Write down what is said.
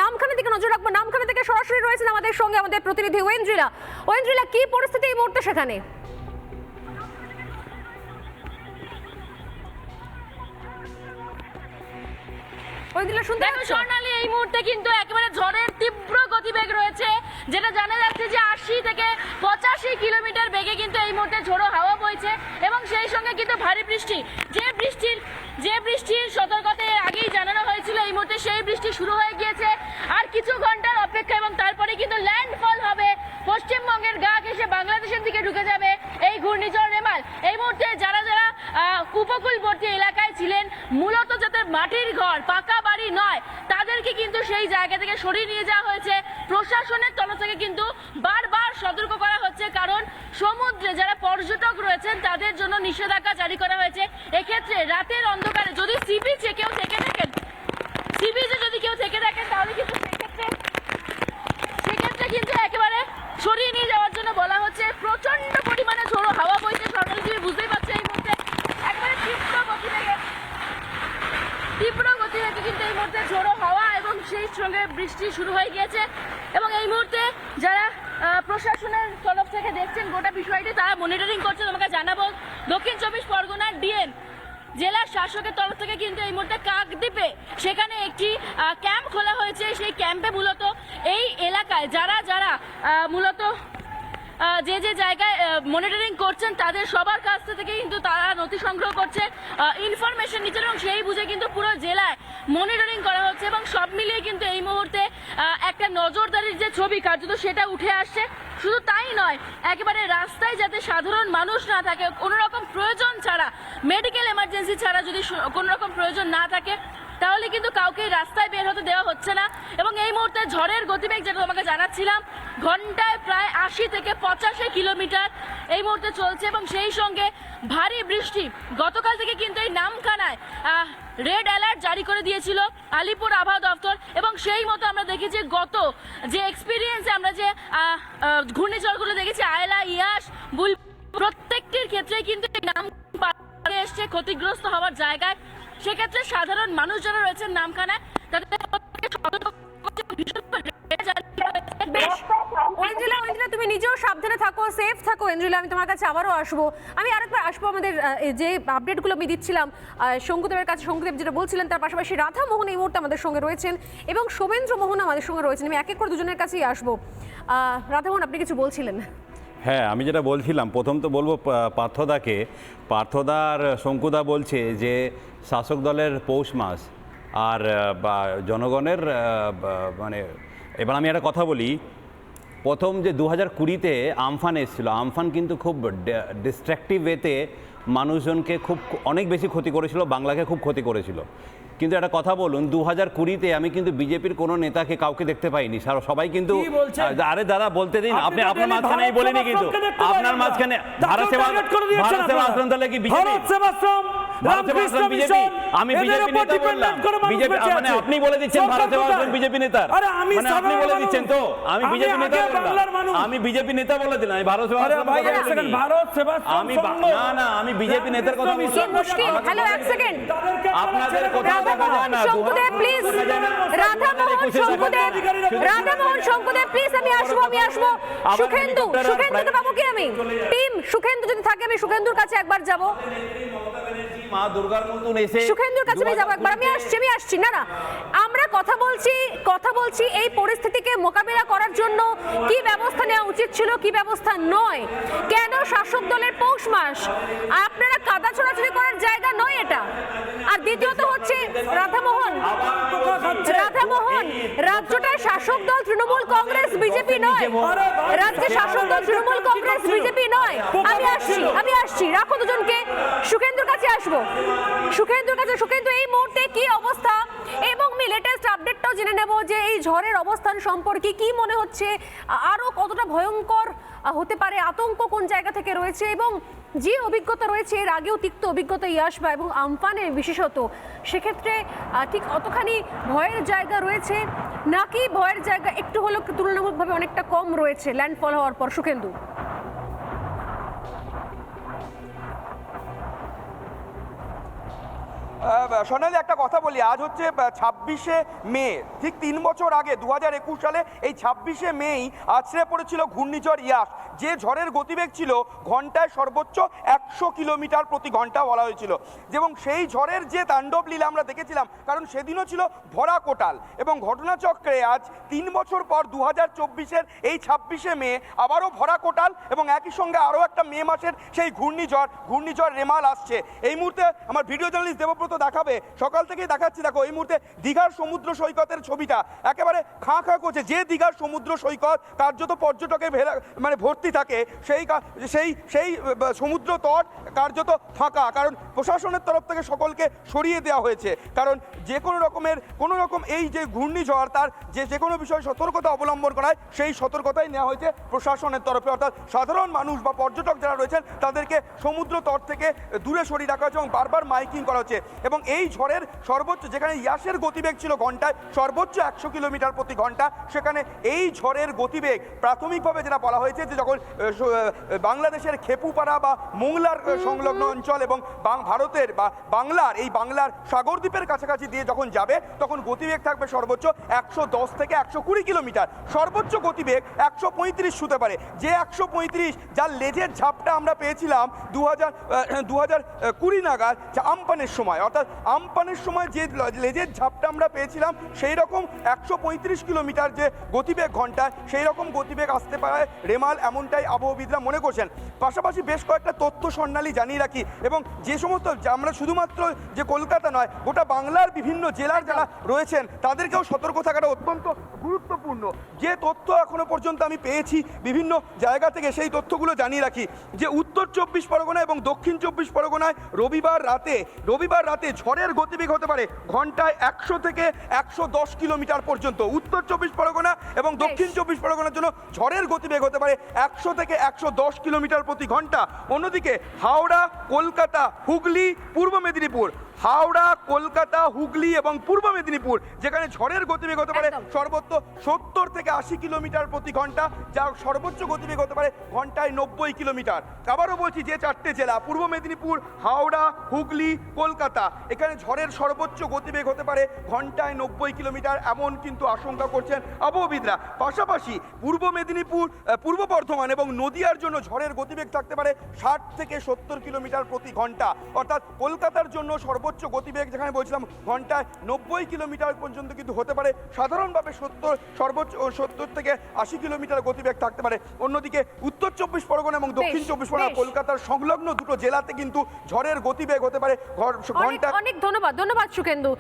নামখানা দিকে নজর রাখবো। নামখানা থেকে সরাসরি রয়েছেন আমাদের সঙ্গে আমাদের প্রতিনিধি ওয়েন্দ্রিলা। ওয়েন্দ্রিলা, কি পরিস্থিতি এই মুহূর্তে সেখানে? স্বর্ণালী, এই মুহূর্তে কিন্তু একেবারে ঝড়ের তীব্র গতিবেগ রয়েছে, যেটা জানা যাচ্ছে যে 80 থেকে 85 কিলোমিটার বেগে কিন্তু এই মুহূর্তে ঝোড়ো হাওয়া বইছে এবং সেই সঙ্গে কিন্তু ভারী বৃষ্টি, যে বৃষ্টির সতর্কতা আগেই জানানো হয়েছিল, এই মুহূর্তে সেই বৃষ্টি শুরু হয়ে গিয়েছে। আর কিছু ঘন্টার অপেক্ষা এবং তারপরে কিন্তু ল্যান্ডফল হবে, পশ্চিমবঙ্গের গা ঘেঁষে বাংলাদেশের দিকে ঢুকে যাবে এই ঘূর্ণিঝড় রেমাল। এই মুহূর্তে যারা উপকূলবর্তী এলাকায় ছিলেন, মূলত যাদের মাটির ঘর, পাকা বাড়ি নয়, তাদেরকে কিন্তু সেই জায়গা থেকে সরিয়ে নিয়ে যাওয়া হয়েছে। প্রশাসনের তরফ থেকে কিন্তু বারবার সতর্ক করা হচ্ছে, কারণ সমুদ্রে যারা পর্যটক রয়েছেন তাদের জন্য নিষেধাজ্ঞা জারি করা হয়েছে। এক্ষেত্রে রাতের অন্ধকারে যদি সি বিচে কেউ থেকে থাকেন তাহলে কিন্তু সেক্ষেত্রে কিন্তু একেবারে সরিয়ে নিয়ে যাওয়ার জন্য বলা হচ্ছে। প্রচন্ড পরিমাণে ঝোড়ো হাওয়া বইছে, সরকারি তুমি বুঝতেই পারছো এই মুহূর্তে একবারে তীব্র গতিবেগে কিন্তু এই মুহূর্তে ঝোড়ো হাওয়া এবং সেই সঙ্গে বৃষ্টি শুরু হয়ে গিয়েছে। এবং এই মুহূর্তে যারা প্রশাসনের তরফ থেকে দেখছেন গোটা বিষয়টি, তারা মনিটরিং করছে। তোমাকে জানাবো, দক্ষিণ 24 পরগনার ডিএম জেলার শাসকের তরফ থেকে কিন্তু এই মুহূর্তে কাকদ্বীপে সেখানে একটি ক্যাম্প খোলা হয়েছে। সেই ক্যাম্পে মূলত এই এলাকায় যারা মূলত যে জায়গায় মনিটরিং করছেন তাদের সবার কাছ থেকে কিন্তু তারা নথি সংগ্রহ করছে, ইনফরমেশন নিচ্ছেন এবং সেই বুঝে কিন্তু পুরো জেলায় মনিটরিং করা হচ্ছে। এবং সব মিলিয়ে কিন্তু এই মুহূর্তে একটা নজরদারির যে ছবি কার্যত সেটা উঠে আসছে। শুধু তাই নয়, একেবারে রাস্তায় যাতে সাধারণ মানুষ না থাকে, কোনো রকম প্রয়োজন ছাড়া, মেডিকেল এমার্জেন্সি ছাড়া যদি কোনো রকম প্রয়োজন না থাকে, তাহলে কিন্তু কাউকে রাস্তায় বের হতে দেওয়া হচ্ছে না। এবং এই মুহূর্তে ঝড়ের গতিবেগ যেটা তোমাকে জানাচ্ছিলাম, ঘন্টায় প্রায় 80 থেকে 85 কিলোমিটার এই মুহূর্তে চলছে এবং সেই সঙ্গে ভারী বৃষ্টি। গতকাল থেকে কিন্তু এই নামখানায় রেড অ্যালার্ট জারি করে দিয়েছিল আলিপুর আবহাওয়া দপ্তর এবং সেই মতো আমরা দেখেছি গত যে এক্সপিরিয়েন্সে আমরা যে ঘূর্ণিঝড়গুলো দেখেছি, আয়লা, ইয়াস, বুল, প্রত্যেকটির ক্ষেত্রে কিন্তু নাম এসছে ক্ষতিগ্রস্ত হওয়ার জায়গায়। সেক্ষেত্রে সাধারণ মানুষ যারা রয়েছেন নামখানায়, তাদের তুমি নিজেও সাবধানে থাকো, সেফ থাকো। এন্দ্রিলা, আমি তোমার কাছে আবারও আসবো। আমি আরেকবার আসবো আমাদের যে আপডেটগুলো আমি দিচ্ছিলাম শঙ্কুদেবের কাছে। শঙ্কুদেব যেটা বলছিলেন, তার পাশাপাশি রাধা মোহন এই মুহূর্তে আমাদের সঙ্গে রয়েছেন এবং শুভেন্দ্র মোহন আমাদের সঙ্গে রয়েছেন। আমি এক এক করে দুজনের কাছেই আসবো। রাধা মোহন, আপনি কিছু বলছিলেন? হ্যাঁ, আমি যেটা বলছিলাম, প্রথম তো বলবো পার্থদাকে। পার্থদা আর শঙ্কুদা বলছে যে শাসক দলের পৌষ মাস আর জনগণের মানে, এবার আমি একটা কথা বলি। প্রথম যে 2020-তে আমফান এসেছিলো, আমফান কিন্তু খুব ডিস্ট্রাকটিভ ওয়েতে মানুষজনকে অনেক বেশি ক্ষতি করেছিল, বাংলাকে খুব ক্ষতি করেছিল। কিন্তু একটা কথা বলুন, 2020-তে আমি কিন্তু বিজেপির কোনো নেতাকে কাউকে দেখতে পাইনি। সবাই কিন্তু, আরে দাদা বলতে দিন, আপনি আপনার মাঝখানে বলিনি, কিন্তু আপনার মাঝখানে ভারত সেবা আশ্রম দলে কি বিজেপি? আমি বিজেপি নেতা বললাম, বিজেপি মানে আপনি বলে দিচ্ছেন ভারত সেবা আশ্রম বিজেপি নেতা, মানে আপনি বলে দিচ্ছেন তো আমি বিজেপি নেতা বললাম, আমি বিজেপি নেতা বলে দিলাম, আমি ভারত সেবা আশ্রম আমি না আমি বিজেপি নেতার কথা বললাম। হ্যালো, এক সেকেন্ড, আপনাদের কোথাও দেখা যায় না। Sankudeb please, Radha Mohan, Sankudeb please, আমি আসবো। সুখেন্দু বাবু কি আমি টিম সুখেন্দু যদি থাকে, আমি সুখেন্দুর কাছে একবার যাব। মা দুর্গার মতন এসে সুখেন্দুর কাছে আমি যাব একবার। আমি আসছি। না আমরা কথা বলছি এই পরিস্থিতিকে মোকাবিলা করার জন্য কি ব্যবস্থা নেওয়া উচিত ছিল, কি ব্যবস্থা নয়। কেন শাসক দলের পৌষ মাস, আপনারা কাদা ছোড়াছুড়ি করার জায়গা নয় এটা। আর দ্বিতীয়ত হচ্ছে রাধামোহন, রাজ্যটা শাসক দল তৃণমূল কংগ্রেস বিজেপি নয়, রাজ্যে শাসক দল তৃণমূল কংগ্রেস বিজেপি নয়। আমি আসছি, রাখো দুজনকে। সুখেন্দুর কাছে আসবো, সুখেন্দু এই মুহূর্তে কি অবস্থা এবং আমি লেটেস্ট আপডেটটাও জেনে নেব যে এই ঝড়ের অবস্থান সম্পর্কে কি মনে হচ্ছে, আরো কতটা ভয়ঙ্কর হতে পারে, আতঙ্ক কোন জায়গা থেকে রয়েছে এবং যে অভিজ্ঞতা রয়েছে এর আগেও তিক্ত অভিজ্ঞতা ইয়াসবা এবং আমফানে বিশেষত, সেক্ষেত্রে ঠিক অতখানি ভয়ের জায়গা রয়েছে নাকি ভয়ের জায়গা একটু হলেও তুলনামূলকভাবে অনেকটা কম রয়েছে ল্যান্ডফল হওয়ার পর? সুখেন্দু, সোনালি, একটা কথা বলি, আজ হচ্ছে 26শে মে, ঠিক 3 বছর আগে 2021 সালে এই 26শে মেই আছড়ে পড়েছিল ঘূর্ণিঝড় ইয়াস, যে ঝড়ের গতিবেগ ছিল ঘন্টায় সর্বোচ্চ 100 কিলোমিটার প্রতি ঘন্টা বলা হয়েছিল। এবং সেই ঝড়ের যে তাণ্ডব লীলা আমরা দেখেছিলাম, কারণ সেদিনও ছিল ভরা কোটাল, এবং ঘটনাচক্রে আজ 3 বছর পর 2024-এর এই 26শে মে আবারও ভরা কোটাল, এবং একই সঙ্গে আরও একটা মে মাসের সেই ঘূর্ণিঝড় রেমাল আসছে। এই মুহূর্তে আমার ভিডিও জার্নালিস্ট দেবব্রত দেখাবে, সকাল থেকেই দেখাচ্ছি, দেখো এই মুহূর্তে দীঘার সমুদ্র সৈকতের ছবিটা একেবারে খাঁ করছে। যে দীঘার সমুদ্র সৈকত কার্যত পর্যটকে মানে ভর্তি থাকে, সেই সমুদ্র তট কার্যত ফাঁকা, কারণ প্রশাসনের তরফ থেকে সকলকে সরিয়ে দেওয়া হয়েছে। কারণ যে কোনো রকম এই যে ঘূর্ণিঝড়, তার যে কোনো বিষয়ে সতর্কতা অবলম্বন করায় সেই সতর্কতাই নেওয়া হয়েছে প্রশাসনের তরফে, অর্থাৎ সাধারণ মানুষ বা পর্যটক যারা রয়েছেন তাদেরকে সমুদ্র তট থেকে দূরে সরিয়ে রাখা হয়েছে এবং বারবার মাইকিং করা হচ্ছে। এবং এই ঝড়ের সর্বোচ্চ, যেখানে ইয়াসের গতিবেগ ছিল ঘন্টায় সর্বোচ্চ 100 কিলোমিটার প্রতি ঘন্টা, সেখানে এই ঝড়ের গতিবেগ প্রাথমিকভাবে যেটা বলা হয়েছে যে যখন বাংলাদেশের খেপুপাড়া বা মোংলার সংলগ্ন অঞ্চল এবং ভারতের বা বাংলার সাগরদ্বীপের কাছাকাছি দিয়ে যখন যাবে, তখন গতিবেগ থাকবে সর্বোচ্চ 110 থেকে 120 কিলোমিটার, সর্বোচ্চ গতিবেগ 135 ছুঁতে পারে। যে 135, যার লেজের ঝাপটা আমরা পেয়েছিলাম 2020 নাগাদ আমপানের সময়, অর্থাৎ আমপানের সময় যে লেজের ঝাপটা আমরা পেয়েছিলাম, সেই রকম 135 কিলোমিটার যে গতিবেগ ঘন্টায়, সেই রকম গতিবেগ আসতে পারে রেমাল, এমনটাই আবহবিদরা মনে করছেন। পাশাপাশি বেশ কয়েকটা তথ্য স্বর্ণালী জানিয়ে রাখি, এবং যে সমস্ত আমরা শুধুমাত্র যে কলকাতা নয়, গোটা বাংলার বিভিন্ন জেলার যারা রয়েছেন তাদেরকেও সতর্ক থাকাটা অত্যন্ত গুরুত্বপূর্ণ। যে তথ্য এখনো পর্যন্ত আমি পেয়েছি বিভিন্ন জায়গা থেকে, সেই তথ্যগুলো জানিয়ে রাখি যে উত্তর 24 পরগনা এবং দক্ষিণ 24 পরগনায় রবিবার রাতে ঝড়ের গতিবেগ হতে পারে ঘন্টায় 100 থেকে 110 কিলোমিটার পর্যন্ত। উত্তর 24 পরগনা এবং দক্ষিণ 24 পরগনার জন্য ঝড়ের গতিবেগ হতে পারে 100 থেকে 110 কিলোমিটার প্রতি ঘন্টা। অন্যদিকে হাওড়া, কলকাতা, হুগলি, পূর্ব মেদিনীপুর, এবং পূর্ব মেদিনীপুর, যেখানে ঝড়ের গতিবেগ হতে পারে সর্বোচ্চ 70 থেকে 80 কিলোমিটার প্রতি ঘন্টা, যার সর্বোচ্চ গতিবেগ হতে পারে ঘন্টায় 90 কিলোমিটার। আবারও বলছি, যে 4টে জেলা পূর্ব মেদিনীপুর, হাওড়া, হুগলি, কলকাতা, এখানে ঝড়ের সর্বোচ্চ গতিবেগ হতে পারে ঘন্টায় 90 কিলোমিটার, এমন কিন্তু আশঙ্কা করছেন আবহবিদরা। পাশাপাশি পূর্ব মেদিনীপুর, পূর্ব বর্ধমান এবং নদিয়ার জন্য ঝড়ের গতিবেগ থাকতে পারে 60 থেকে 70 কিলোমিটার প্রতি ঘন্টা, অর্থাৎ কলকাতার জন্য সর্বোচ্চ গতিবেগ যেখানে বলছিলাম ঘন্টায় 90 কিলোমিটার পর্যন্ত কিন্তু হতে পারে, সাধারণভাবে সর্বোচ্চ 70 থেকে 80 কিলোমিটার গতিবেগ থাকতে পারে। অন্যদিকে উত্তর 24 পরগনা এবং দক্ষিণ 24 পরগনা, কলকাতার সংলগ্ন দুটো জেলাতে কিন্তু ঝড়ের গতিবেগ হতে পারে ঘন্টা। অনেক ধন্যবাদ সুখেন্দু।